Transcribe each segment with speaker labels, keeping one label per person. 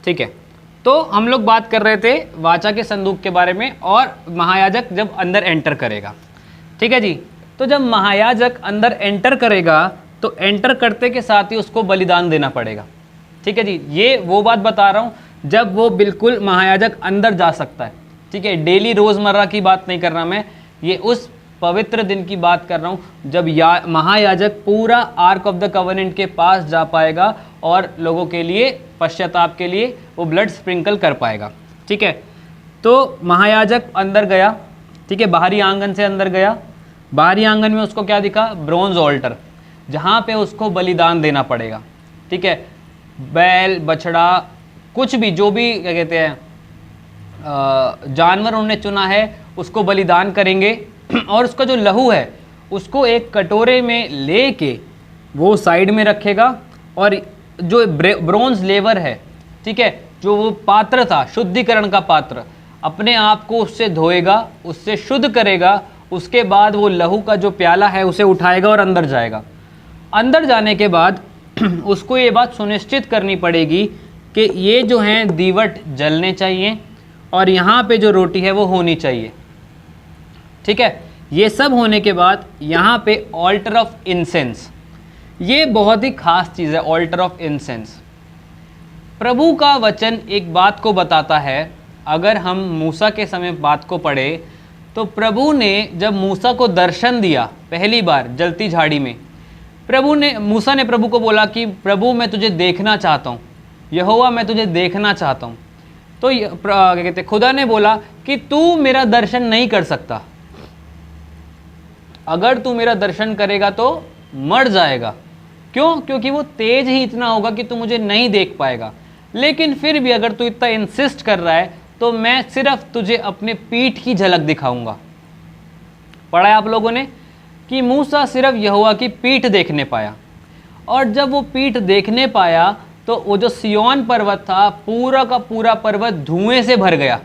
Speaker 1: ठीक है, तो हम लोग बात कर रहे थे वाचा के संदूक के बारे में और महायाजक जब अंदर एंटर करेगा। ठीक है जी, तो जब महायाजक अंदर एंटर करेगा तो एंटर करते के साथ ही उसको बलिदान देना पड़ेगा। ठीक है जी, ये वो बात बता रहा हूँ जब वो बिल्कुल महायाजक अंदर जा सकता है। ठीक है, डेली रोज़मर्रा की बात नहीं कर रहा मैं, ये उस पवित्र दिन की बात कर रहा हूँ जब महायाजक पूरा आर्क ऑफ द कवेनेंट के पास जा पाएगा और लोगों के लिए पश्चाताप के लिए वो ब्लड स्प्रिंकल कर पाएगा। ठीक है, तो महायाजक अंदर गया। ठीक है, बाहरी आंगन से अंदर गया। बाहरी आंगन में उसको क्या दिखा? ब्रॉन्ज ऑल्टर, जहाँ पे उसको बलिदान देना पड़ेगा। ठीक है, बैल बछड़ा कुछ भी, जो भी क्या कहते हैं जानवर उन्होंने चुना है उसको बलिदान करेंगे और उसका जो लहू है उसको एक कटोरे में लेके वो साइड में रखेगा और जो ब्रोंज लेवर है, ठीक है, जो वो पात्र था शुद्धिकरण का पात्र, अपने आप को उससे धोएगा, उससे शुद्ध करेगा। उसके बाद वो लहू का जो प्याला है उसे उठाएगा और अंदर जाएगा। अंदर जाने के बाद उसको ये बात सुनिश्चित करनी पड़ेगी कि ये जो हैं दीवट जलने चाहिए और यहाँ पे जो रोटी है वो होनी चाहिए। ठीक है, ये सब होने के बाद यहाँ पे ऑल्टर ऑफ इंसेंस, ये बहुत ही खास चीज़ है। ऑल्टर ऑफ इंसेंस, प्रभु का वचन एक बात को बताता है। अगर हम मूसा के समय बात को पढ़े तो प्रभु ने जब मूसा को दर्शन दिया पहली बार जलती झाड़ी में, मूसा ने प्रभु को बोला कि प्रभु मैं तुझे देखना चाहता हूँ, यहोवा मैं तुझे देखना चाहता हूँ। तो क्या कहते खुदा ने बोला कि तू मेरा दर्शन नहीं कर सकता, अगर तू मेरा दर्शन करेगा तो मर जाएगा। क्यों? क्योंकि वो तेज ही इतना होगा कि तू मुझे नहीं देख पाएगा। लेकिन फिर भी अगर तू इतना इंसिस्ट कर रहा है तो मैं सिर्फ तुझे अपने पीठ की झलक दिखाऊंगा। पढ़ा है आप लोगों ने कि मूसा सिर्फ यहोवा की पीठ देखने पाया, और जब वो पीठ देखने पाया तो वो जो सिय्योन पर्वत था पूरा का पूरा पर्वत धुएं से भर गया।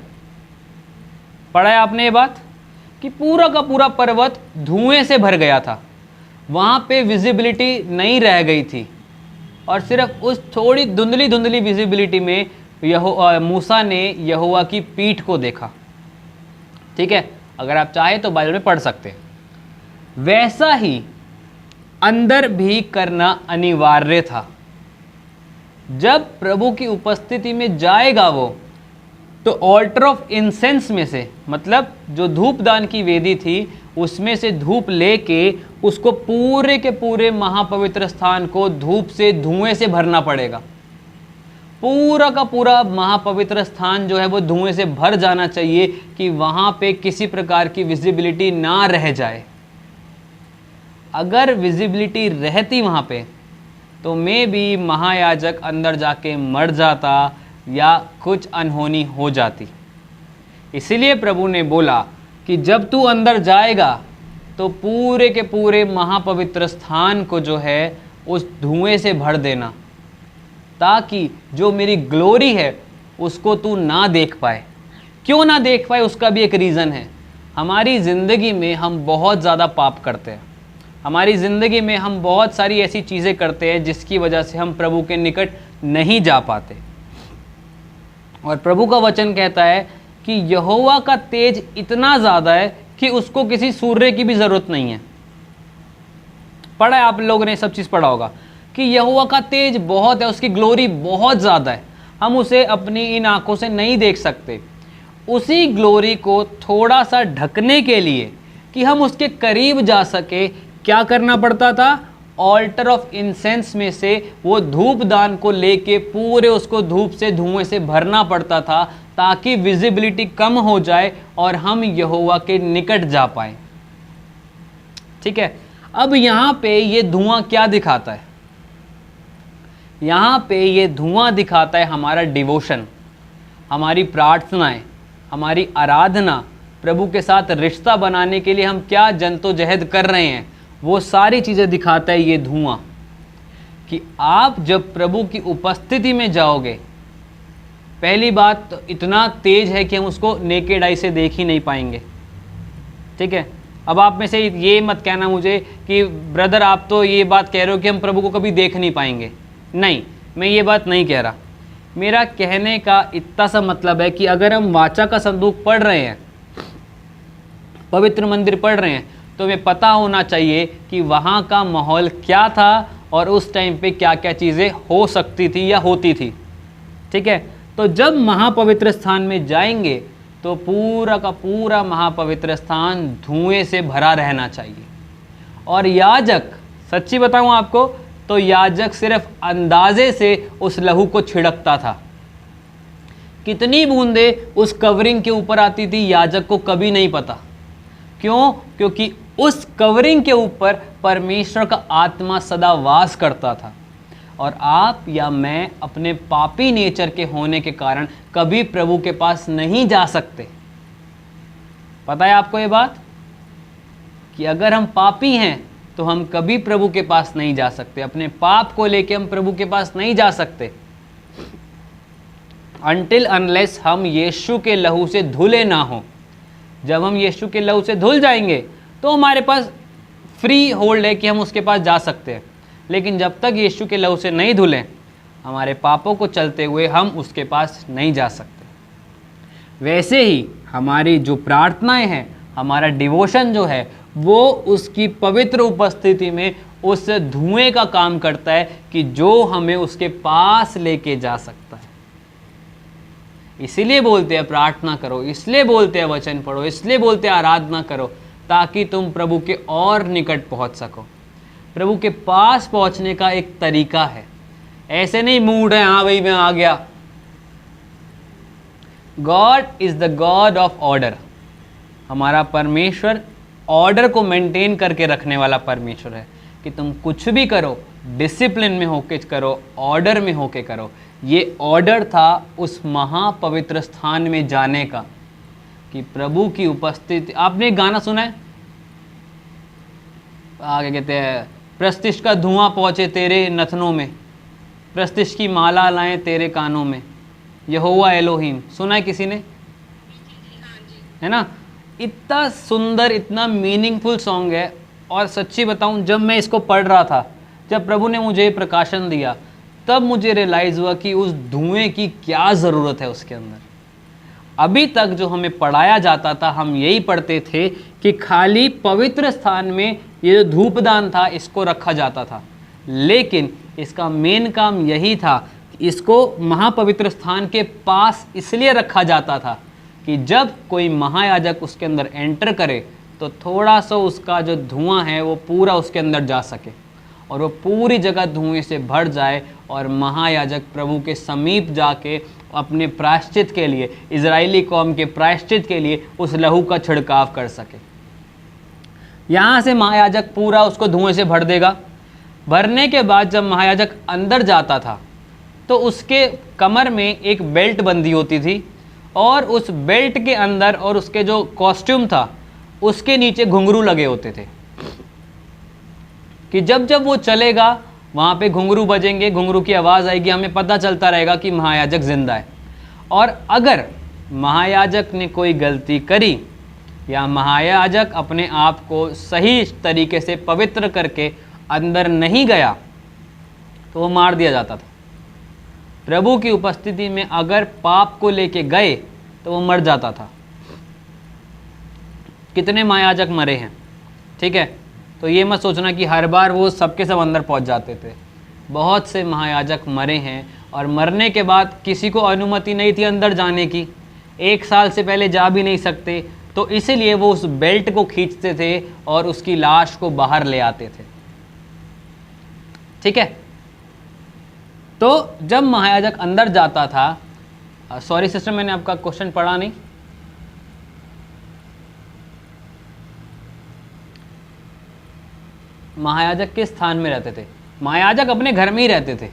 Speaker 1: पढ़ा है आपने ये बात कि पूरा का पूरा पर्वत धुएं से भर गया था, वहाँ पे विजिबिलिटी नहीं रह गई थी, और सिर्फ उस थोड़ी धुंधली धुंधली विजिबिलिटी में मूसा ने यहोवा की पीठ को देखा। ठीक है, अगर आप चाहे तो बाइबल में पढ़ सकते हैं। वैसा ही अंदर भी करना अनिवार्य था। जब प्रभु की उपस्थिति में जाएगा वो, तो ऑल्टर ऑफ इंसेंस में से, मतलब जो धूपदान की वेदी थी उसमें से धूप लेके उसको पूरे के पूरे महापवित्र स्थान को धूप से धुएं से भरना पड़ेगा। पूरा का पूरा महापवित्र स्थान जो है वो धुएं से भर जाना चाहिए कि वहाँ पे किसी प्रकार की विजिबिलिटी ना रह जाए। अगर विजिबिलिटी रहती वहाँ पे तो मे भी महायाजक अंदर जाके मर जाता या कुछ अनहोनी हो जाती। इसीलिए प्रभु ने बोला कि जब तू अंदर जाएगा तो पूरे के पूरे महापवित्र स्थान को जो है उस धुएं से भर देना, ताकि जो मेरी ग्लोरी है उसको तू ना देख पाए। क्यों ना देख पाए उसका भी एक रीज़न है। हमारी ज़िंदगी में हम बहुत ज़्यादा पाप करते हैं, हमारी ज़िंदगी में हम बहुत सारी ऐसी चीज़ें करते हैं जिसकी वजह से हम प्रभु के निकट नहीं जा पाते। और प्रभु का वचन कहता है कि यहोवा का तेज इतना ज़्यादा है कि उसको किसी सूर्य की भी ज़रूरत नहीं है। पढ़ा है आप लोगों ने, सब चीज़ पढ़ा होगा कि यहोवा का तेज बहुत है, उसकी ग्लोरी बहुत ज़्यादा है, हम उसे अपनी इन आँखों से नहीं देख सकते। उसी ग्लोरी को थोड़ा सा ढकने के लिए कि हम उसके करीब जा सके, क्या करना पड़ता था? ऑल्टर ऑफ इंसेंस में से वो धूप दान को लेके पूरे उसको धूप से धुएं से भरना पड़ता था, ताकि विजिबिलिटी कम हो जाए और हम यहोवा के निकट जा पाए। ठीक है, अब यहाँ पे ये धुआं क्या दिखाता है? यहाँ पे ये धुआं दिखाता है हमारा डिवोशन, हमारी प्रार्थनाएं, हमारी आराधना, प्रभु के साथ रिश्ता बनाने के लिए हम क्या जद्दोजहद कर रहे हैं, वो सारी चीज़ें दिखाता है ये धुआं। कि आप जब प्रभु की उपस्थिति में जाओगे, पहली बात तो इतना तेज है कि हम उसको नेकेड आई से देख ही नहीं पाएंगे। ठीक है, अब आप में से ये मत कहना मुझे कि ब्रदर आप तो ये बात कह रहे हो कि हम प्रभु को कभी देख नहीं पाएंगे। नहीं, मैं ये बात नहीं कह रहा। मेरा कहने का इतना सा मतलब है कि अगर हम वाचा का संदूक पढ़ रहे हैं, पवित्र मंदिर पढ़ रहे हैं, तो हमें पता होना चाहिए कि वहाँ का माहौल क्या था और उस टाइम पे क्या क्या चीज़ें हो सकती थी या होती थी। ठीक है, तो जब महापवित्र स्थान में जाएंगे तो पूरा का पूरा महापवित्र स्थान धुएं से भरा रहना चाहिए। और याजक, सच्ची बताऊं आपको, तो याजक सिर्फ अंदाजे से उस लहू को छिड़कता था। कितनी बूंदें उस कवरिंग के ऊपर आती थी याजक को कभी नहीं पता। क्यों? क्योंकि उस कवरिंग के ऊपर परमेश्वर का आत्मा सदा वास करता था। और आप या मैं अपने पापी नेचर के होने के कारण कभी प्रभु के पास नहीं जा सकते। पता है आपको ये बात कि अगर हम पापी हैं तो हम कभी प्रभु के पास नहीं जा सकते। अपने पाप को लेके हम प्रभु के पास नहीं जा सकते अनटिल अनलेस हम यीशु के लहू से धुले ना हो। जब हम यीशु के लहू से धुल जाएंगे तो हमारे पास फ्री होल्ड है कि हम उसके पास जा सकते हैं। लेकिन जब तक यीशु के लहू से नहीं धुलें, हमारे पापों को चलते हुए हम उसके पास नहीं जा सकते। वैसे ही हमारी जो प्रार्थनाएं हैं, हमारा डिवोशन जो है, वो उसकी पवित्र उपस्थिति में उस धुएं का काम करता है कि जो हमें उसके पास लेके जा सकता है। इसीलिए बोलते हैं प्रार्थना करो, इसलिए बोलते हैं वचन पढ़ो, इसलिए बोलते हैं आराधना करो, ताकि तुम प्रभु के और निकट पहुंच सको। प्रभु के पास पहुंचने का एक तरीका है, ऐसे नहीं मूड है हाँ भाई मैं आ गया। God is the God of order. हमारा परमेश्वर ऑर्डर को मेंटेन करके रखने वाला परमेश्वर है कि तुम कुछ भी करो डिसिप्लिन में होके करो, ऑर्डर में होके करो। ये ऑर्डर था उस महापवित्र स्थान में जाने का कि प्रभु की उपस्थिति। आपने एक गाना सुना है, आगे कहते हैं प्रस्तिष्ठ का धुआं पहुँचे तेरे नथनों में, प्रस्तिष्ठ की माला लाएं तेरे कानों में, यहोवा एलोहीम। सुना है किसी ने? है ना? इतना सुंदर, इतना मीनिंगफुल सॉन्ग है। और सच्ची बताऊं, जब मैं इसको पढ़ रहा था, जब प्रभु ने मुझे प्रकाशन दिया, तब मुझे रियलाइज़ हुआ कि उस धुएं की क्या ज़रूरत है उसके अंदर। अभी तक जो हमें पढ़ाया जाता था, हम यही पढ़ते थे कि खाली पवित्र स्थान में ये जो धूपदान था इसको रखा जाता था, लेकिन इसका मेन काम यही था कि इसको महापवित्र स्थान के पास इसलिए रखा जाता था कि जब कोई महायाजक उसके अंदर एंटर करे तो थोड़ा सा उसका जो धुआं है वो पूरा उसके अंदर जा सके और वो पूरी जगह धुएं से भर जाए और महायाजक प्रभु के समीप जाके अपने प्रायश्चित के लिए, इजरायली कौम के प्रायश्चित के लिए उस लहू का छिड़काव कर सके। यहाँ से महायाजक पूरा उसको धुएं से भर देगा। भरने के बाद जब महायाजक अंदर जाता था तो उसके कमर में एक बेल्ट बंधी होती थी और उस बेल्ट के अंदर और उसके जो कॉस्ट्यूम था उसके नीचे घुंघरू लगे होते थे कि जब जब वो चलेगा वहाँ पे घुंघरू बजेंगे, घुंघरू की आवाज़ आएगी, हमें पता चलता रहेगा कि महायाजक जिंदा है। और अगर महायाजक ने कोई गलती करी या महायाजक अपने आप को सही तरीके से पवित्र करके अंदर नहीं गया तो वो मार दिया जाता था। प्रभु की उपस्थिति में अगर पाप को लेके गए तो वो मर जाता था। कितने महायाजक मरे हैं, ठीक है? तो ये मत सोचना कि हर बार वो सबके सब अंदर पहुंच जाते थे। बहुत से महायाजक मरे हैं और मरने के बाद किसी को अनुमति नहीं थी अंदर जाने की, 1 साल से पहले जा भी नहीं सकते, तो इसीलिए वो उस बेल्ट को खींचते थे और उसकी लाश को बाहर ले आते थे। ठीक है? तो जब महायाजक अंदर जाता था, सॉरी सिस्टर मैंने आपका क्वेश्चन पढ़ा नहीं। महायाजक किस स्थान में रहते थे? महायाजक अपने घर में ही रहते थे,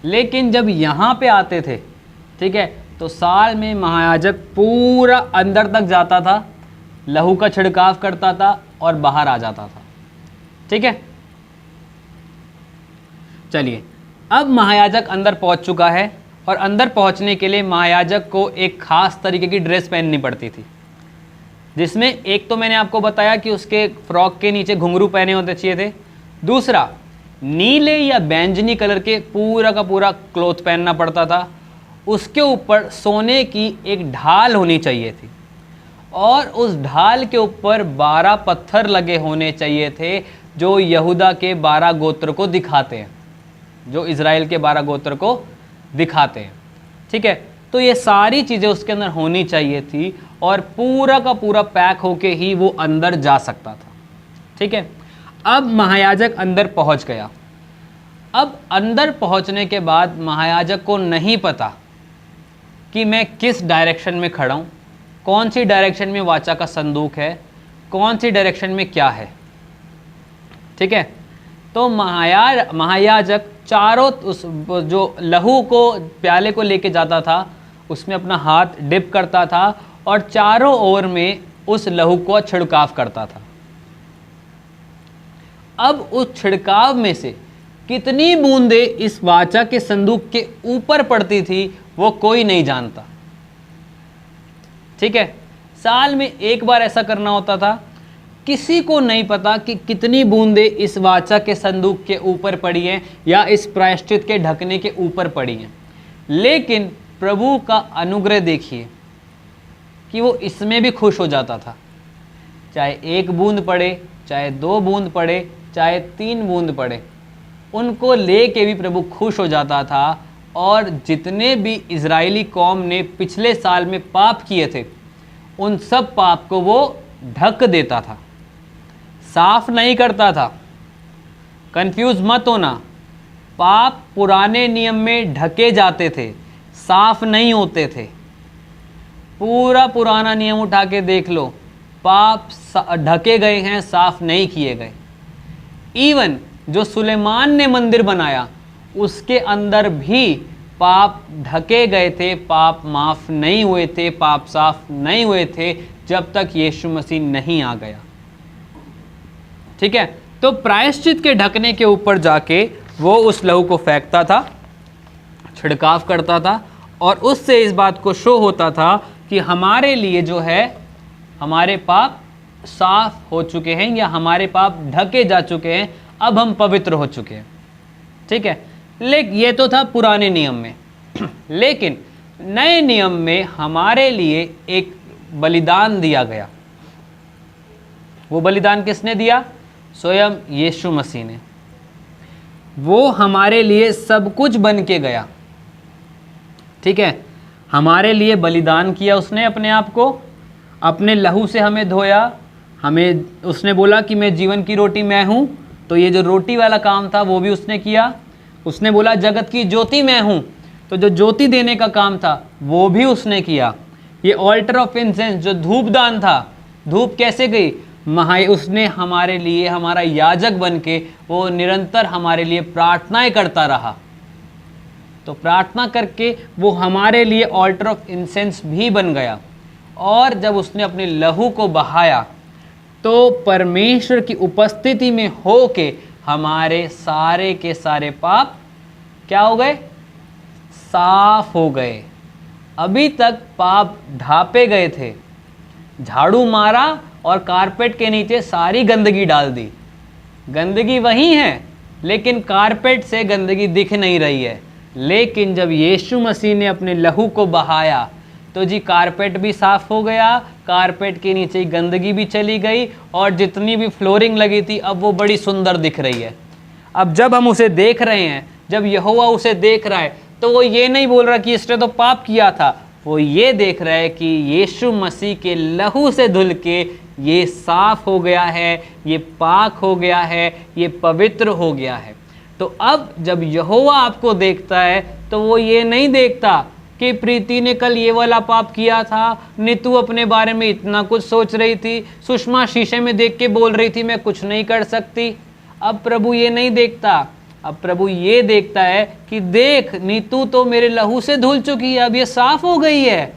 Speaker 1: लेकिन जब यहाँ पे आते थे, ठीक है, तो साल में महायाजक पूरा अंदर तक जाता था, लहू का छिड़काव करता था और बाहर आ जाता था। ठीक है, चलिए अब महायाजक अंदर पहुंच चुका है और अंदर पहुंचने के लिए महायाजक को एक खास तरीके की ड्रेस पहननी पड़ती थी, जिसमें एक तो मैंने आपको बताया कि उसके फ्रॉक के नीचे घुंघरू पहने होते चाहिए थे। दूसरा, नीले या बैंजनी कलर के पूरा का पूरा क्लॉथ पहनना पड़ता था उसके ऊपर सोने की एक ढाल होनी चाहिए थी और उस ढाल के ऊपर 12 पत्थर लगे होने चाहिए थे जो यहूदा के 12 गोत्र को दिखाते हैं, जो इज़राइल के 12 गोत्र को दिखाते हैं। ठीक है, तो ये सारी चीज़ें उसके अंदर होनी चाहिए थी और पूरा का पूरा पैक होके ही वो अंदर जा सकता था। ठीक है, अब महायाजक अंदर पहुंच गया। अब अंदर पहुंचने के बाद महायाजक को नहीं पता कि मैं किस डायरेक्शन में खड़ा हूँ, कौन सी डायरेक्शन में वाचा का संदूक है, कौन सी डायरेक्शन में क्या है। ठीक है, तो महायाजक चारों उस जो लहू को प्याले को लेके जाता था उसमें अपना हाथ डिप करता था और चारों ओर में उस लहू को छिड़काव करता था। अब उस छिड़काव में से कितनी बूंदें इस वाचा के संदूक के ऊपर पड़ती थी वो कोई नहीं जानता। ठीक है, साल में एक बार ऐसा करना होता था। किसी को नहीं पता कि कितनी बूंदें इस वाचा के संदूक के ऊपर पड़ी हैं या इस प्रायश्चित के ढकने के ऊपर पड़ी हैं, लेकिन प्रभु का अनुग्रह देखिए कि वो इसमें भी खुश हो जाता था। चाहे 1 बूंद पड़े, चाहे 2 बूंद पड़े, चाहे 3 बूंद पड़े, उनको लेके भी प्रभु खुश हो जाता था। और जितने भी इजरायली कौम ने पिछले साल में पाप किए थे उन सब पाप को वो ढक देता था, साफ नहीं करता था। कंफ्यूज मत होना, पाप पुराने नियम में ढके जाते थे, साफ नहीं होते थे। पूरा पुराना नियम उठा के देख लो, पाप ढके गए हैं, साफ नहीं किए गए। इवन जो सुलेमान ने मंदिर बनाया उसके अंदर भी पाप ढके गए थे, पाप माफ नहीं हुए थे, पाप साफ नहीं हुए थे जब तक यीशु मसीह नहीं आ गया। ठीक है, तो प्रायश्चित के ढकने के ऊपर जाके वो उस लहू को फेंकता था, छिड़काव करता था और उससे इस बात को शो होता था कि हमारे लिए जो है हमारे पाप साफ हो चुके हैं या हमारे पाप ढके जा चुके हैं, अब हम पवित्र हो चुके हैं। ठीक है, लेकिन ये तो था पुराने नियम में। लेकिन नए नियम में हमारे लिए एक बलिदान दिया गया। वो बलिदान किसने दिया? स्वयं यीशु मसीह ने। वो हमारे लिए सब कुछ बन के गया। ठीक है, हमारे लिए बलिदान किया उसने, अपने आप को अपने लहू से हमें धोया। हमें उसने बोला कि मैं जीवन की रोटी मैं हूँ, तो ये जो रोटी वाला काम था वो भी उसने किया। उसने बोला जगत की ज्योति मैं हूँ, तो जो ज्योति देने का काम था वो भी उसने किया। ये ऑल्टर ऑफ इंसेंस जो धूपदान था, धूप कैसे गई? उसने हमारे लिए हमारा याजक बन के वो निरंतर हमारे लिए प्रार्थनाएं करता रहा। तो प्रार्थना करके वो हमारे लिए ऑल्टर ऑफ इंसेंस भी बन गया। और जब उसने अपने लहू को बहाया तो परमेश्वर की उपस्थिति में होके हमारे सारे के सारे पाप क्या हो गए? साफ हो गए। अभी तक पाप ढापे गए थे, झाड़ू मारा और कारपेट के नीचे सारी गंदगी डाल दी। गंदगी वही है लेकिन कारपेट से गंदगी दिख नहीं रही है। लेकिन जब यीशु मसीह ने अपने लहू को बहाया तो जी कारपेट भी साफ हो गया, कारपेट के नीचे गंदगी भी चली गई और जितनी भी फ्लोरिंग लगी थी अब वो बड़ी सुंदर दिख रही है। अब जब हम उसे देख रहे हैं, जब यहोवा उसे देख रहा है, तो वो ये नहीं बोल रहा कि इसने तो पाप किया था, वो ये देख रहा है कि यीशु मसीह के लहू से धुल के ये साफ हो गया है, ये पाक हो गया है, ये पवित्र हो गया है। तो अब जब यहोवा आपको देखता है तो वो ये नहीं देखता कि प्रीति ने कल ये वाला पाप किया था, नीतू अपने बारे में इतना कुछ सोच रही थी, सुषमा शीशे में देख के बोल रही थी मैं कुछ नहीं कर सकती। अब प्रभु ये नहीं देखता, अब प्रभु ये देखता है कि देख नीतू तो मेरे लहू से धुल चुकी है, अब ये साफ हो गई है।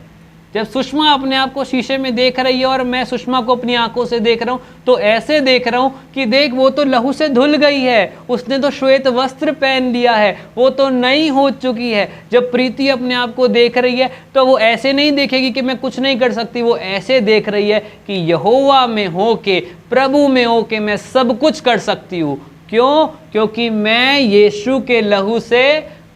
Speaker 1: जब सुषमा अपने आप को शीशे में देख रही है और मैं सुषमा को अपनी आंखों से देख रहा हूँ तो ऐसे देख रहा हूँ कि देख वो तो लहू से धुल गई है, उसने तो श्वेत वस्त्र पहन लिया है, वो तो नई हो चुकी है। जब प्रीति अपने आप को देख रही है तो वो ऐसे नहीं देखेगी कि मैं कुछ नहीं कर सकती, वो ऐसे देख रही है कि यहोवा में हो के, प्रभु में हो के मैं सब कुछ कर सकती हूँ। क्यों? क्योंकि मैं यीशु के लहू से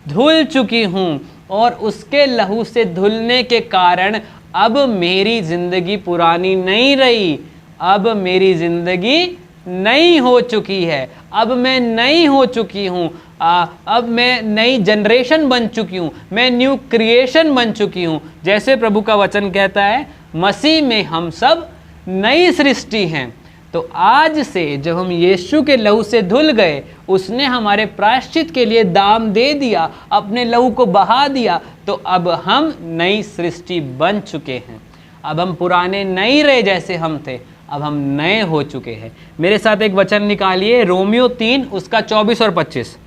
Speaker 1: धुल चुकी हूँ। और उसके लहू से धुलने के कारण अब मेरी जिंदगी पुरानी नहीं रही, अब मेरी जिंदगी नई हो चुकी है, अब मैं नई हो चुकी हूँ, अब मैं नई जनरेशन बन चुकी हूँ, मैं न्यू क्रिएशन बन चुकी हूँ। जैसे प्रभु का वचन कहता है, मसीह में हम सब नई सृष्टि हैं। तो आज से जब हम यीशु के लहू से धुल गए, उसने हमारे प्रायश्चित के लिए दाम दे दिया, अपने लहू को बहा दिया, तो अब हम नई सृष्टि बन चुके हैं। अब हम पुराने नहीं रहे जैसे हम थे, अब हम नए हो चुके हैं। मेरे साथ एक वचन निकालिए, रोमियो 3 उसका 24 और 25।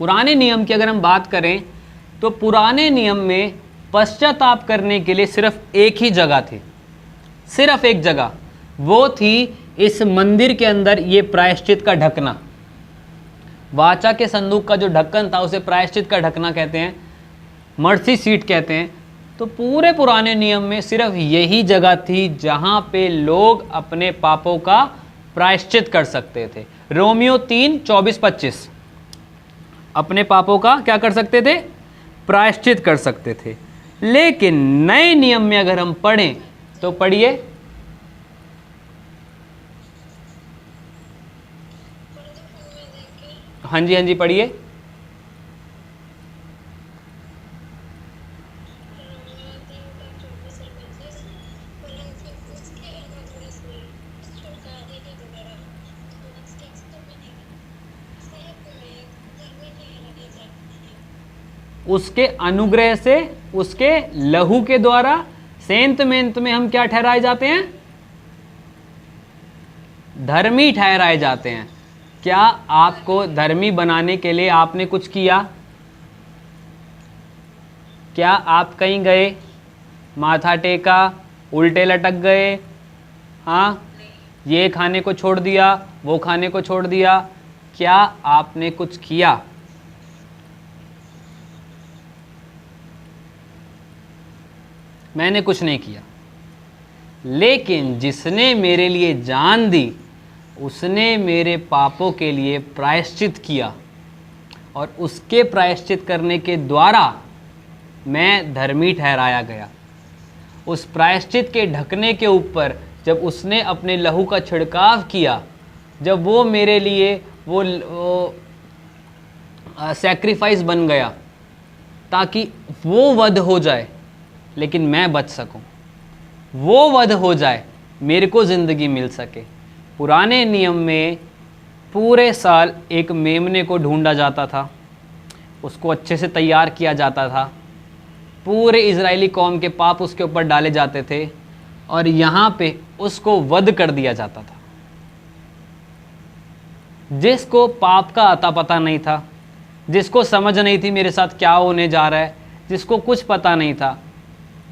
Speaker 1: पुराने नियम की अगर हम बात करें तो पुराने नियम में पश्चाताप करने के लिए सिर्फ एक ही जगह थी, सिर्फ एक जगह, वो थी इस मंदिर के अंदर ये प्रायश्चित का ढकना। वाचा के संदूक का जो ढक्कन था उसे प्रायश्चित का ढकना कहते हैं, मर्सी सीट कहते हैं। तो पूरे पुराने नियम में सिर्फ यही जगह थी जहां पे लोग अपने पापों का प्रायश्चित कर सकते थे। रोमियो 3 24 25 अपने पापों का क्या कर सकते थे? प्रायश्चित कर सकते थे। लेकिन नए नियम में अगर हम पढ़ें तो पढ़िए, हाँ जी, हाँ जी, पढ़िए। उसके अनुग्रह से, उसके लहू के द्वारा सेंत मेंत में हम क्या ठहराए जाते हैं? धर्मी ठहराए जाते हैं। क्या आपको धर्मी बनाने के लिए आपने कुछ किया? क्या आप कहीं गए, माथा टेका, उल्टे लटक गए, हाँ, ये खाने को छोड़ दिया, वो खाने को छोड़ दिया? क्या आपने कुछ किया? मैंने कुछ नहीं किया। लेकिन जिसने मेरे लिए जान दी, उसने मेरे पापों के लिए प्रायश्चित किया, और उसके प्रायश्चित करने के द्वारा मैं धर्मी ठहराया गया। उस प्रायश्चित के ढकने के ऊपर जब उसने अपने लहू का छिड़काव किया, जब वो मेरे लिए वो सैक्रिफाइस बन गया ताकि वो वध हो जाए लेकिन मैं बच सकूं, वो वध हो जाए, मेरे को ज़िंदगी मिल सके। पुराने नियम में पूरे साल एक मेमने को ढूंढा जाता था, उसको अच्छे से तैयार किया जाता था, पूरे इजरायली कौम के पाप उसके ऊपर डाले जाते थे, और यहाँ पे उसको वध कर दिया जाता था। जिसको पाप का अता पता नहीं था, जिसको समझ नहीं थी मेरे साथ क्या होने जा रहा है, जिसको कुछ पता नहीं था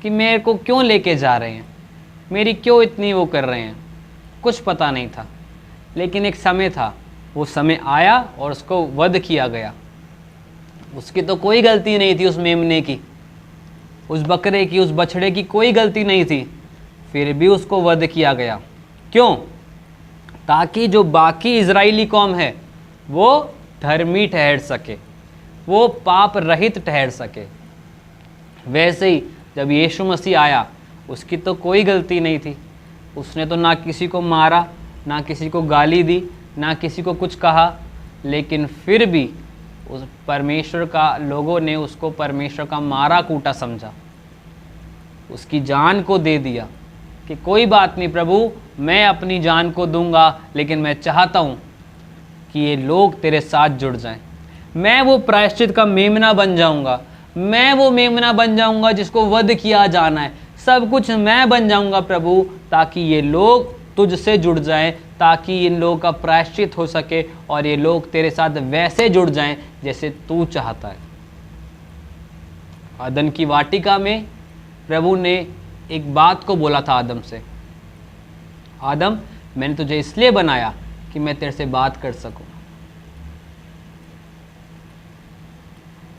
Speaker 1: कि मेरे को क्यों लेके जा रहे हैं, मेरी क्यों इतनी वो कर रहे हैं, कुछ पता नहीं था। लेकिन एक समय था, वो समय आया और उसको वध किया गया। उसकी तो कोई गलती नहीं थी, उस मेमने की, उस बकरे की, उस बछड़े की कोई गलती नहीं थी, फिर भी उसको वध किया गया। क्यों? ताकि जो बाकी इजरायली कौम है वो धर्मी ठहर सके, वो पाप रहित ठहर सके। वैसे ही जब यीशु मसीह आया, उसकी तो कोई गलती नहीं थी, उसने तो ना किसी को मारा, ना किसी को गाली दी, ना किसी को कुछ कहा, लेकिन फिर भी उस परमेश्वर का लोगों ने उसको परमेश्वर का मारा कूटा समझा, उसकी जान को दे दिया कि कोई बात नहीं प्रभु, मैं अपनी जान को दूंगा, लेकिन मैं चाहता हूँ कि ये लोग तेरे साथ जुड़ जाएं। मैं वो प्रायश्चित का मेमना बन जाऊंगा, मैं वो मेमना बन जाऊंगा जिसको वध किया जाना है, सब कुछ मैं बन जाऊंगा प्रभु, ताकि ये लोग तुझसे जुड़ जाएं, ताकि इन लोगों का प्रायश्चित हो सके और ये लोग तेरे साथ वैसे जुड़ जाएं जैसे तू चाहता है। आदम की वाटिका में प्रभु ने एक बात को बोला था आदम से, आदम मैंने तुझे इसलिए बनाया कि मैं तेरे से बात कर सकूं।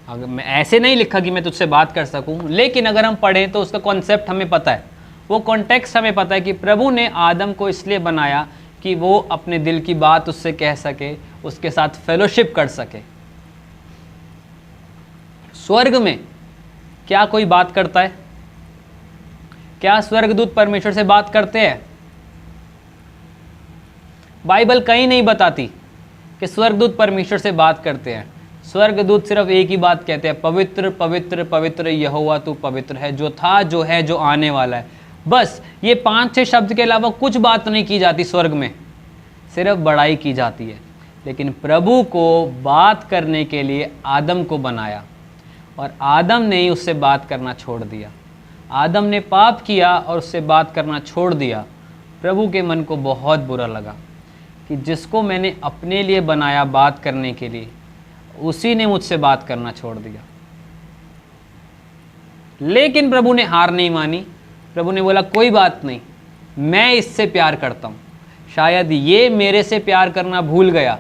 Speaker 1: अगर मैं ऐसे नहीं लिखा कि मैं तुझसे बात कर सकूं, लेकिन अगर हम पढ़ें तो उसका कॉन्सेप्ट हमें पता है, वो कॉन्टेक्स्ट हमें पता है कि प्रभु ने आदम को इसलिए बनाया कि वो अपने दिल की बात उससे कह सके, उसके साथ फेलोशिप कर सके। स्वर्ग में क्या कोई बात करता है? क्या स्वर्गदूत परमेश्वर से बात करते हैं? बाइबल कहीं नहीं बताती कि स्वर्गदूत परमेश्वर से बात करते हैं। स्वर्गदूत सिर्फ एक ही बात कहते हैं, पवित्र पवित्र पवित्र यहोवा तू पवित्र है, जो था, जो है, जो आने वाला है। बस ये 5-6 शब्द के अलावा कुछ बात नहीं की जाती स्वर्ग में, सिर्फ बड़ाई की जाती है। लेकिन प्रभु को बात करने के लिए आदम को बनाया और आदम ने ही उससे बात करना छोड़ दिया। आदम ने पाप किया और उससे बात करना छोड़ दिया। प्रभु के मन को बहुत बुरा लगा कि जिसको मैंने अपने लिए बनाया बात करने के लिए, उसी ने मुझसे बात करना छोड़ दिया। लेकिन प्रभु ने हार नहीं मानी। प्रभु ने बोला कोई बात नहीं, मैं इससे प्यार करता हूँ। शायद ये मेरे से प्यार करना भूल गया,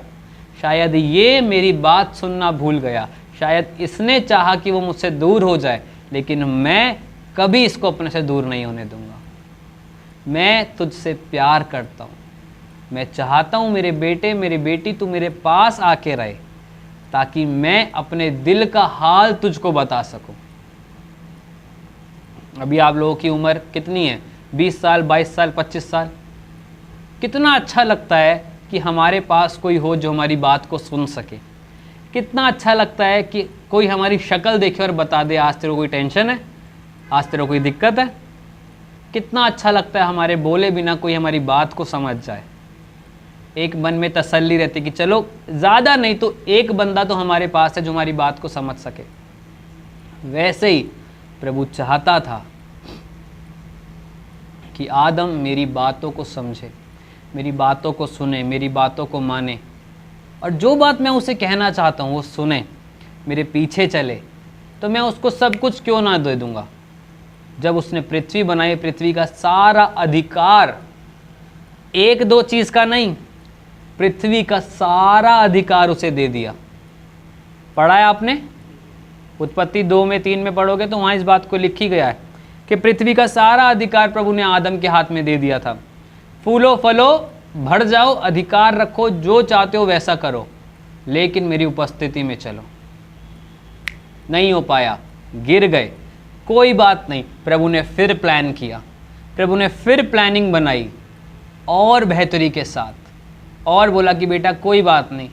Speaker 1: शायद ये मेरी बात सुनना भूल गया, शायद इसने चाहा कि वो मुझसे दूर हो जाए, लेकिन मैं कभी इसको अपने से दूर नहीं होने दूंगा। मैं तुझसे प्यार करता हूँ, मैं चाहता हूँ मेरे बेटे मेरी बेटी तू मेरे पास आके रहे, ताकि मैं अपने दिल का हाल तुझको बता सकूं। अभी आप लोगों की उम्र कितनी है? 20 साल, 22 साल, 25 साल। कितना अच्छा लगता है कि हमारे पास कोई हो जो हमारी बात को सुन सके। कितना अच्छा लगता है कि कोई हमारी शक्ल देखे और बता दे आज तेरे को कोई टेंशन है, आज तेरे को कोई दिक्कत है। कितना अच्छा लगता है हमारे बोले बिना कोई हमारी बात को समझ जाए। एक मन में तसल्ली रहती कि चलो ज़्यादा नहीं तो एक बंदा तो हमारे पास है जो हमारी बात को समझ सके। वैसे ही प्रभु चाहता था कि आदम मेरी बातों को समझे, मेरी बातों को सुने, मेरी बातों को माने, और जो बात मैं उसे कहना चाहता हूँ वो सुने, मेरे पीछे चले। तो मैं उसको सब कुछ क्यों ना दे दूँगा। जब उसने पृथ्वी बनाई, पृथ्वी का सारा अधिकार, 1-2 चीज़ का नहीं, पृथ्वी का सारा अधिकार उसे दे दिया। पढ़ा है आपने? उत्पत्ति 2 में 3 में पढ़ोगे तो वहाँ इस बात को लिखी गया है कि पृथ्वी का सारा अधिकार प्रभु ने आदम के हाथ में दे दिया था। फूलो फलो, बढ़ जाओ, अधिकार रखो, जो चाहते हो वैसा करो, लेकिन मेरी उपस्थिति में चलो। नहीं हो पाया, गिर गए, कोई बात नहीं। प्रभु ने फिर प्लान किया, प्रभु ने फिर प्लानिंग बनाई और बेहतरी के साथ, और बोला कि बेटा कोई बात नहीं,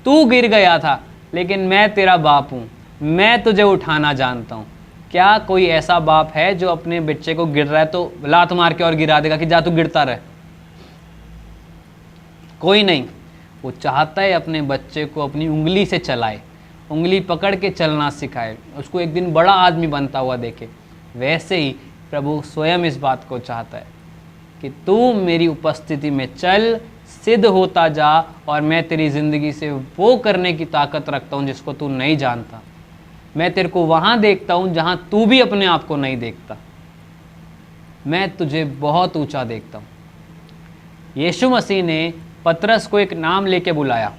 Speaker 1: तू गिर गया था लेकिन मैं तेरा बाप हूँ, मैं तुझे उठाना जानता हूँ। क्या कोई ऐसा बाप है जो अपने बच्चे को गिर रहा है तो लात मार के और गिरा देगा कि जा तू गिरता रहे? कोई नहीं। वो चाहता है अपने बच्चे को अपनी उंगली से चलाए, उंगली पकड़ के चलना सिखाए, उसको एक दिन बड़ा आदमी बनता हुआ देखे। वैसे ही प्रभु स्वयं इस बात को चाहता है कि तू मेरी उपस्थिति में चल, सिद्ध होता जा, और मैं तेरी ज़िंदगी से वो करने की ताकत रखता हूँ जिसको तू नहीं जानता। मैं तेरे को वहाँ देखता हूँ जहाँ तू भी अपने आप को नहीं देखता। मैं तुझे बहुत ऊंचा देखता हूँ। यीशु मसीह ने पतरस को एक नाम लेके बुलाया।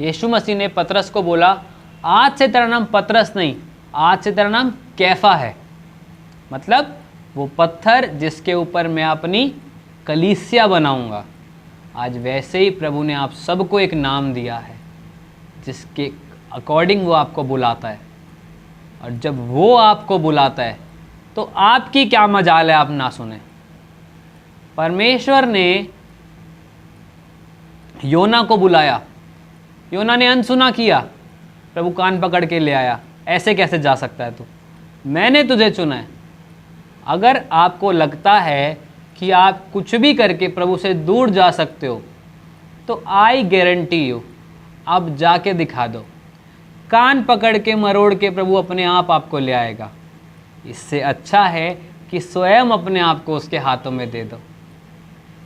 Speaker 1: यीशु मसीह ने पतरस को बोला, आज से तेरा नाम पतरस नहीं, आज से तेरा नाम कैफा है। मतलब वो पत्थर जिसके ऊपर मैं अपनी कलीसिया बनाऊंगा। आज वैसे ही प्रभु ने आप सबको एक नाम दिया है जिसके अकॉर्डिंग वो आपको बुलाता है। और जब वो आपको बुलाता है तो आपकी क्या मजाल है आप ना सुने। परमेश्वर ने योना को बुलाया, योना ने अनसुना किया, प्रभु कान पकड़ के ले आया। ऐसे कैसे जा सकता है तू? मैंने तुझे चुना है। अगर आपको लगता है कि आप कुछ भी करके प्रभु से दूर जा सकते हो तो आई गारंटी यू, अब जाके दिखा दो। कान पकड़ के मरोड़ के प्रभु अपने आप आपको ले आएगा। इससे अच्छा है कि स्वयं अपने आप को उसके हाथों में दे दो।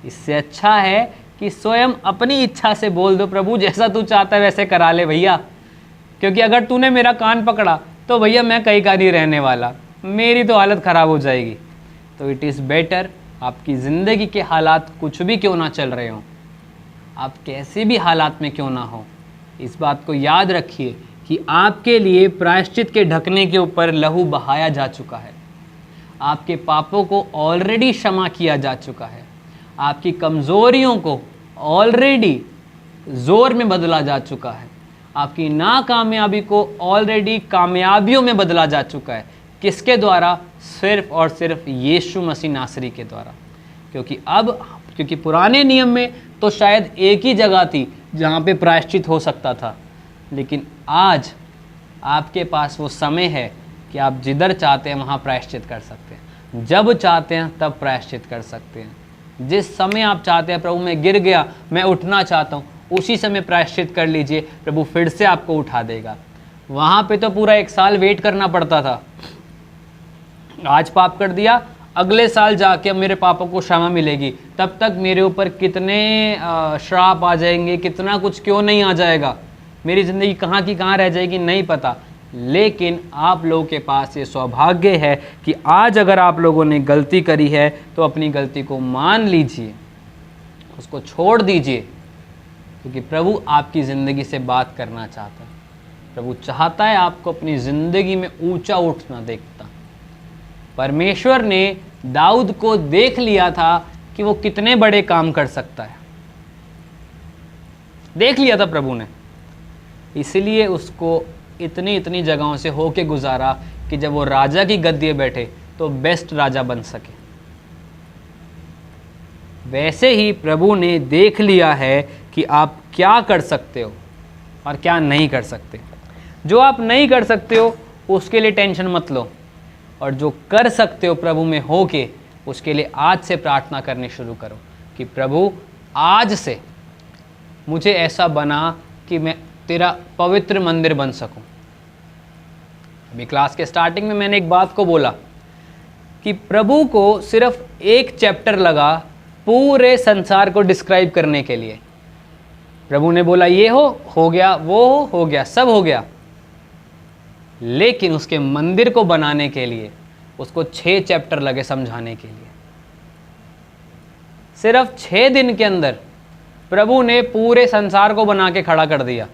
Speaker 1: इससे अच्छा है कि स्वयं अपनी इच्छा से बोल दो, प्रभु जैसा तू चाहता है वैसे करा ले भैया, क्योंकि अगर तूने मेरा कान पकड़ा तो भैया मैं कहीं का नहीं रहने वाला, मेरी तो हालत ख़राब हो जाएगी। तो इट इज़ बेटर, आपकी ज़िंदगी के हालात कुछ भी क्यों ना चल रहे हों, आप कैसे भी हालात में क्यों ना हो, इस बात को याद रखिए कि आपके लिए प्रायश्चित के ढकने के ऊपर लहू बहाया जा चुका है। आपके पापों को ऑलरेडी क्षमा किया जा चुका है। आपकी कमज़ोरियों को ऑलरेडी ज़ोर में बदला जा चुका है। आपकी नाकामयाबी को ऑलरेडी कामयाबियों में बदला जा चुका है। किसके द्वारा? सिर्फ और सिर्फ यीशु मसीह नासरी के द्वारा। क्योंकि पुराने नियम में तो शायद एक ही जगह थी जहाँ पे प्रायश्चित हो सकता था, लेकिन आज आपके पास वो समय है कि आप जिधर चाहते हैं वहाँ प्रायश्चित कर सकते हैं। जब चाहते हैं तब प्रायश्चित कर सकते हैं। जिस समय आप चाहते हैं, प्रभु मैं गिर गया, मैं उठना चाहता हूँ, उसी समय प्रायश्चित कर लीजिए, प्रभु फिर से आपको उठा देगा। वहाँ पे तो पूरा 1 साल वेट करना पड़ता था। आज पाप कर दिया, अगले साल जाके मेरे पापों को क्षमा मिलेगी, तब तक मेरे ऊपर कितने श्राप आ जाएंगे, कितना कुछ क्यों नहीं आ जाएगा, मेरी ज़िंदगी कहाँ की कहाँ रह जाएगी, नहीं पता। लेकिन आप लोगों के पास ये सौभाग्य है कि आज अगर आप लोगों ने गलती करी है तो अपनी गलती को मान लीजिए, उसको छोड़ दीजिए, क्योंकि प्रभु आपकी ज़िंदगी से बात करना चाहता है। प्रभु चाहता है आपको अपनी ज़िंदगी में ऊंचा उठना देखता। परमेश्वर ने दाऊद को देख लिया था कि वो कितने बड़े काम कर सकता है, देख लिया था प्रभु ने, इसलिए उसको इतनी जगहों से होके गुजारा कि जब वो राजा की गद्दी पे बैठे तो बेस्ट राजा बन सके। वैसे ही प्रभु ने देख लिया है कि आप क्या कर सकते हो और क्या नहीं कर सकते। जो आप नहीं कर सकते हो उसके लिए टेंशन मत लो, और जो कर सकते हो प्रभु में होके, उसके लिए आज से प्रार्थना करनी शुरू करो कि प्रभु आज से मुझे ऐसा बना कि मैं तेरा पवित्र मंदिर बन सकूं। अभी क्लास के स्टार्टिंग में मैंने एक बात को बोला कि प्रभु को सिर्फ एक चैप्टर लगा पूरे संसार को डिस्क्राइब करने के लिए। प्रभु ने बोला ये हो गया, वो हो गया, सब हो गया, लेकिन उसके मंदिर को बनाने के लिए उसको 6 चैप्टर लगे समझाने के लिए। सिर्फ 6 दिन के अंदर प्रभु ने पूरे संसार को बना के खड़ा कर दिया।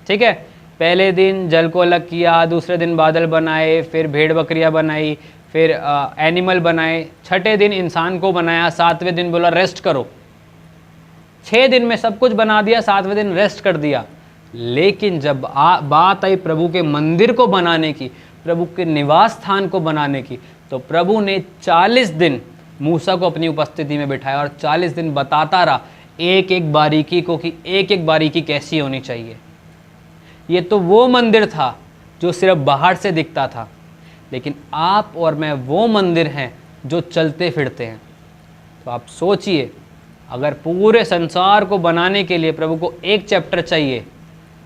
Speaker 1: ठीक है, पहले दिन जल को अलग किया, दूसरे दिन बादल बनाए, फिर भेड़ बकरियां बनाई, फिर एनिमल बनाए, छठे दिन इंसान को बनाया, 7वें दिन बोला रेस्ट करो। 6 दिन में सब कुछ बना दिया, 7वें दिन रेस्ट कर दिया। लेकिन जब बात आई प्रभु के मंदिर को बनाने की, प्रभु के निवास स्थान को बनाने की, तो प्रभु ने 40 दिन मूसा को अपनी उपस्थिति में बिठाया और 40 दिन बताता रहा एक एक बारीकी को कि एक एक बारीकी कैसी होनी चाहिए। ये तो वो मंदिर था जो सिर्फ बाहर से दिखता था, लेकिन आप और मैं वो मंदिर हैं जो चलते फिरते हैं। तो आप सोचिए, अगर पूरे संसार को बनाने के लिए प्रभु को एक चैप्टर चाहिए,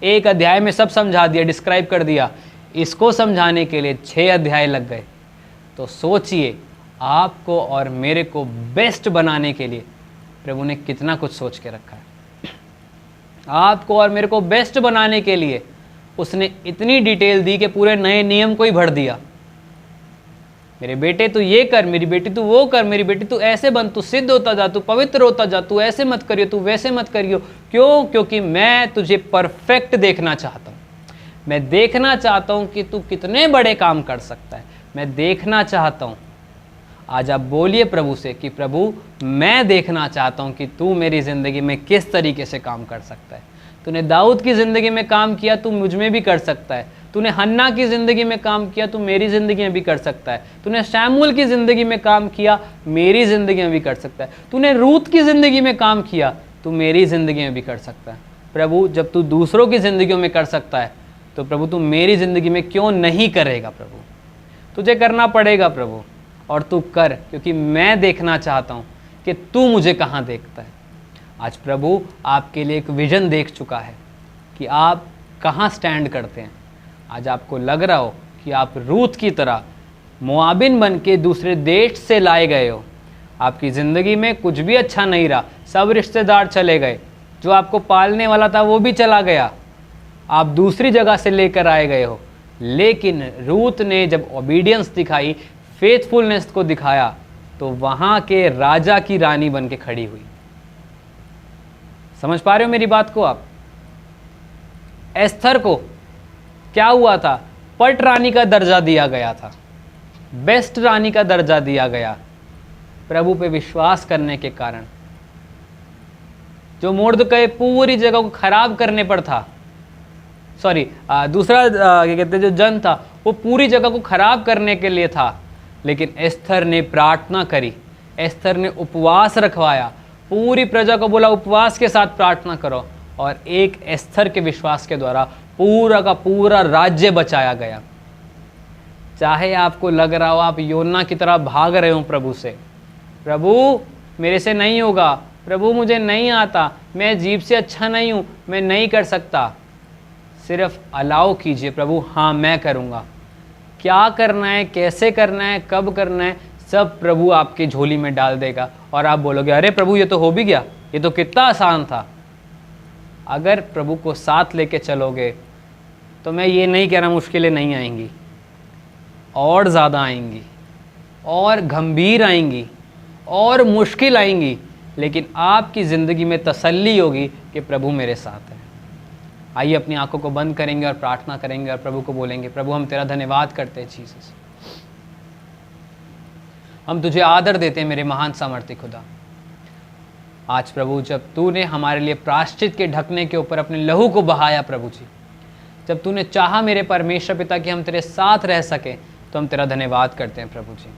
Speaker 1: एक अध्याय में सब समझा दिया, डिस्क्राइब कर दिया, इसको समझाने के लिए 6 अध्याय लग गए, तो सोचिए आपको और मेरे को बेस्ट बनाने के लिए प्रभु ने कितना कुछ सोच के रखा है। आपको और मेरे को बेस्ट बनाने के लिए उसने इतनी डिटेल दी कि पूरे नए नियम को ही भर दिया। मेरे बेटे तू ये कर, मेरी बेटी तू वो कर, मेरी बेटी तू ऐसे बन, तू सिद्ध होता जा, तू पवित्र होता जा, तू ऐसे मत करियो, तू वैसे मत करियो। क्यों? क्योंकि मैं तुझे परफेक्ट देखना चाहता हूँ। मैं देखना चाहता हूँ कि तू कितने बड़े काम कर सकता है। मैं देखना चाहता हूँ। आज आप बोलिए प्रभु से कि प्रभु मैं देखना चाहता हूँ कि तू मेरी ज़िंदगी में किस तरीके से काम कर सकता है। तूने दाऊद की ज़िंदगी में काम किया, तू मुझ में भी कर सकता है। तूने हन्ना की ज़िंदगी में काम किया, तू मेरी ज़िंदगी में भी कर सकता है। तूने शमूएल की ज़िंदगी में काम किया, मेरी ज़िंदगी में भी कर सकता है। तूने रूत की ज़िंदगी में काम किया, तू मेरी ज़िंदगी में भी कर सकता है। प्रभु जब तू दूसरों की ज़िंदगियों में कर सकता है, तो प्रभु तू मेरी ज़िंदगी में क्यों नहीं करेगा? प्रभु तुझे करना पड़ेगा प्रभु, और तू कर, क्योंकि मैं देखना चाहता हूँ कि तू मुझे कहाँ देखता है। आज प्रभु आपके लिए एक विज़न देख चुका है कि आप कहाँ स्टैंड करते हैं। आज आपको लग रहा हो कि आप रूत की तरह मोआबिन बन के दूसरे देश से लाए गए हो। आपकी ज़िंदगी में कुछ भी अच्छा नहीं रहा, सब रिश्तेदार चले गए, जो आपको पालने वाला था वो भी चला गया, आप दूसरी जगह से लेकर आए गए हो। लेकिन रूत ने जब ओबीडियंस दिखाई, फेथफुलनेस को दिखाया, तो वहाँ के राजा की रानी बन के खड़ी हुई। समझ पा रहे हो मेरी बात को आप? एस्थर को क्या हुआ था? पट रानी का दर्जा दिया गया था, बेस्ट रानी का दर्जा दिया गया प्रभु पे विश्वास करने के कारण। जो मुर्दकै पूरी जगह को खराब करने पर था, सॉरी दूसरा क्या कहते हैं, जो जन था वो पूरी जगह को खराब करने के लिए था, लेकिन एस्थर ने प्रार्थना करी, एस्थर ने उपवास रखवाया, पूरी प्रजा को बोला उपवास के साथ प्रार्थना करो, और एक एस्थर के विश्वास के द्वारा पूरा का पूरा राज्य बचाया गया। चाहे आपको लग रहा हो आप योना की तरह भाग रहे हो प्रभु से, प्रभु मेरे से नहीं होगा, प्रभु मुझे नहीं आता, मैं जीभ से अच्छा नहीं हूँ, मैं नहीं कर सकता, सिर्फ अलाउ कीजिए प्रभु, हाँ मैं करूँगा। क्या करना है, कैसे करना है, कब करना है, सब प्रभु आपकी झोली में डाल देगा, और आप बोलोगे अरे प्रभु ये तो हो भी गया, ये तो कितना आसान था। अगर प्रभु को साथ लेके चलोगे तो मैं ये नहीं कह रहा मुश्किलें नहीं आएंगी, और ज़्यादा आएंगी, और गंभीर आएंगी, और मुश्किल आएंगी, लेकिन आपकी ज़िंदगी में तसल्ली होगी कि प्रभु मेरे साथ है। आइए अपनी आंखों को बंद करेंगे और प्रार्थना करेंगे और प्रभु को बोलेंगे, प्रभु हम तेरा धन्यवाद करते हैं जीसस, हम तुझे आदर देते हैं मेरे महान सामर्थ्य खुदा। आज प्रभु जब तूने हमारे लिए प्रायश्चित के ढकने के ऊपर अपने लहू को बहाया प्रभु जी, जब तूने चाहा मेरे परमेश्वर पिता कि हम तेरे साथ रह सके, तो हम तेरा धन्यवाद करते हैं प्रभु जी।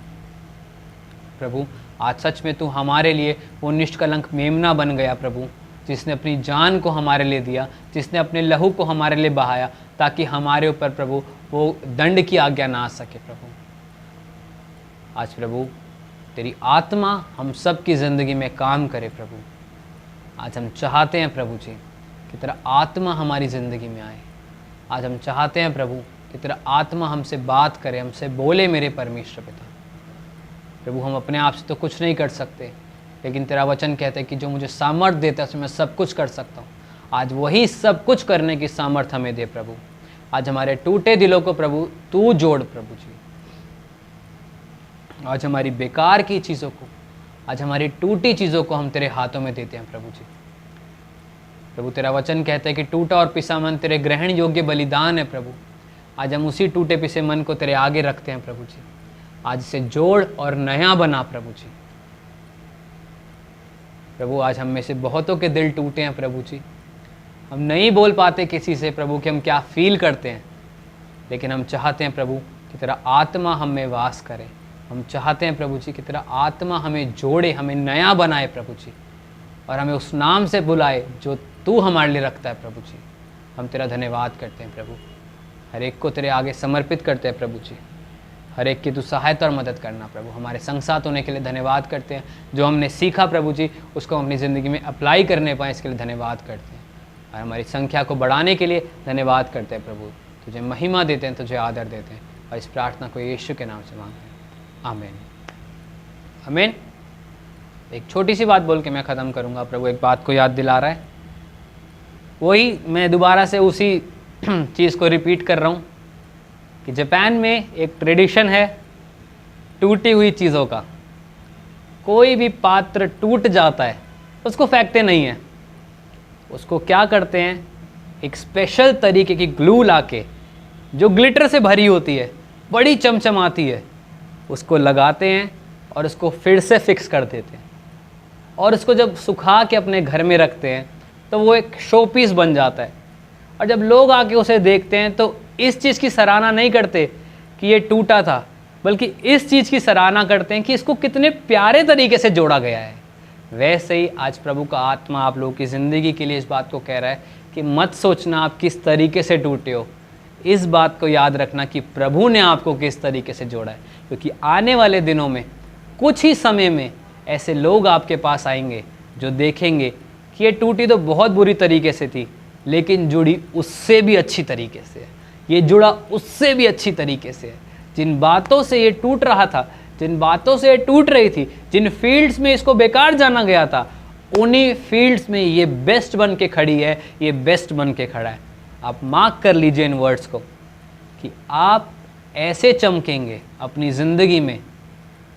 Speaker 1: प्रभु आज सच में तू हमारे लिए वो निष्कलंक मेमना बन गया प्रभु, जिसने अपनी जान को हमारे लिए दिया, जिसने अपने लहू को हमारे लिए बहाया, ताकि हमारे ऊपर प्रभु वो दंड की आज्ञा ना आ सके प्रभु। आज प्रभु तेरी आत्मा हम सब की ज़िंदगी में काम करे प्रभु। आज हम चाहते हैं प्रभु जी कि तेरा आत्मा हमारी ज़िंदगी में आए। आज हम चाहते हैं प्रभु कि तेरा आत्मा हमसे बात करे, हमसे बोले मेरे परमेश्वर पिता। प्रभु हम अपने आप से तो कुछ नहीं कर सकते, लेकिन तेरा वचन कहता है कि जो मुझे सामर्थ देता है उसमें मैं सब कुछ कर सकता हूँ। आज वही सब कुछ करने की सामर्थ हमें दे प्रभु। आज हमारे टूटे दिलों को प्रभु तू जोड़ प्रभु जी। आज हमारी बेकार की चीज़ों को, आज हमारी टूटी चीज़ों को हम तेरे हाथों में देते हैं प्रभु जी। प्रभु तेरा वचन कहता है कि टूटा और पिसा मन तेरे ग्रहण योग्य बलिदान है प्रभु। आज हम उसी टूटे पिसे मन को तेरे आगे रखते हैं प्रभु जी। आज इसे जोड़ और नया बना प्रभु जी। प्रभु आज हम में से बहुतों के दिल टूटे हैं प्रभु जी, हम नहीं बोल पाते किसी से प्रभु कि हम क्या फील करते हैं, लेकिन हम चाहते हैं प्रभु कि तेरा आत्मा हम में वास करे। हम चाहते हैं प्रभु जी कि तेरा आत्मा हमें जोड़े, हमें नया बनाए प्रभु जी, और हमें उस नाम से बुलाए जो तू हमारे लिए रखता है प्रभु जी। हम तेरा धन्यवाद करते हैं प्रभु, हर एक को तेरे आगे समर्पित करते हैं प्रभु जी। हर एक की तू सहायता और मदद करना प्रभु। हमारे संग साथ होने के लिए धन्यवाद करते हैं। जो हमने सीखा प्रभु जी उसको हम अपनी ज़िंदगी में अप्लाई करने पाएँ, इसके लिए धन्यवाद करते हैं। और हमारी संख्या को बढ़ाने के लिए धन्यवाद करते हैं प्रभु। तुझे महिमा देते हैं, तुझे आदर देते हैं, और इस प्रार्थना को यीशु के नाम से मांगते हैं, आमीन आमीन। एक छोटी सी बात बोल के मैं ख़त्म करूँगा। प्रभु एक बात को याद दिला रहा है, वही मैं दोबारा से उसी चीज़ को रिपीट कर रहा हूँ कि जापान में एक ट्रेडिशन है टूटी हुई चीज़ों का। कोई भी पात्र टूट जाता है उसको फेंकते नहीं हैं, उसको क्या करते हैं, एक स्पेशल तरीके की ग्लू लाके जो ग्लिटर से भरी होती है, बड़ी चमचमाती है, उसको लगाते हैं और उसको फिर से फिक्स कर देते हैं, और उसको जब सुखा के अपने घर में रखते हैं तो वो एक शो पीस बन जाता है। और जब लोग आके उसे देखते हैं तो इस चीज़ की सराहना नहीं करते कि ये टूटा था, बल्कि इस चीज़ की सराहना करते हैं कि इसको कितने प्यारे तरीके से जोड़ा गया है। वैसे ही आज प्रभु का आत्मा आप लोगों की ज़िंदगी के लिए इस बात को कह रहा है कि मत सोचना आप किस तरीके से टूटे हो, इस बात को याद रखना कि प्रभु ने आपको किस तरीके से जोड़ा है। क्योंकि आने वाले दिनों में कुछ ही समय में ऐसे लोग आपके पास आएंगे जो देखेंगे कि ये टूटी तो बहुत बुरी तरीके से थी, लेकिन जुड़ी उससे भी अच्छी तरीके से है, ये जुड़ा उससे भी अच्छी तरीके से है। जिन बातों से ये टूट रहा था, जिन बातों से ये टूट रही थी, जिन फील्ड्स में इसको बेकार जाना गया था, उन्हीं फील्ड्स में ये बेस्ट बन के खड़ी है, ये बेस्ट बन के खड़ा है। आप मार्क कर लीजिए इन वर्ड्स को कि आप ऐसे चमकेंगे अपनी ज़िंदगी में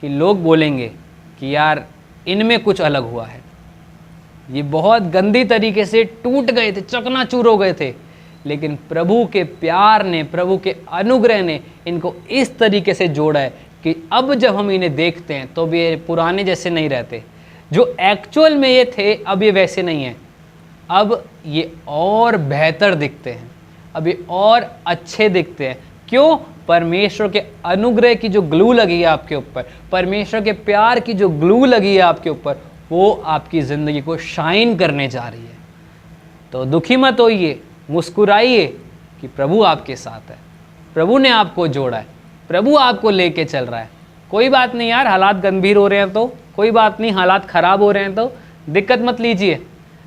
Speaker 1: कि लोग बोलेंगे कि यार इनमें कुछ अलग हुआ है। ये बहुत गंदी तरीके से टूट गए थे, चकनाचूर हो गए थे, लेकिन प्रभु के प्यार ने, प्रभु के अनुग्रह ने इनको इस तरीके से जोड़ा है कि अब जब हम इन्हें देखते हैं तो भी ये पुराने जैसे नहीं रहते। जो एक्चुअल में ये थे अब ये वैसे नहीं हैं, अब ये और बेहतर दिखते हैं, अब ये और अच्छे दिखते हैं। क्यों? परमेश्वर के अनुग्रह की जो ग्लू लगी है आपके ऊपर, परमेश्वर के प्यार की जो ग्लू लगी है आपके ऊपर, वो आपकी ज़िंदगी को शाइन करने जा रही है। तो दुखी मत होइए, मुस्कुराइए कि प्रभु आपके साथ है, प्रभु ने आपको जोड़ा है, प्रभु आपको लेके चल रहा है। कोई बात नहीं यार, हालात गंभीर हो रहे हैं तो कोई बात नहीं, हालात ख़राब हो रहे हैं तो दिक्कत मत लीजिए,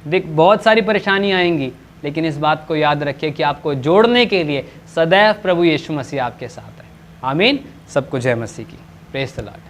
Speaker 1: बहुत सारी परेशानी आएंगी, लेकिन इस बात को याद रखिए कि आपको जोड़ने के लिए सदैव प्रभु यीशु मसीह आपके साथ है। आमीन। सबको जय मसीह की। Praise the Lord.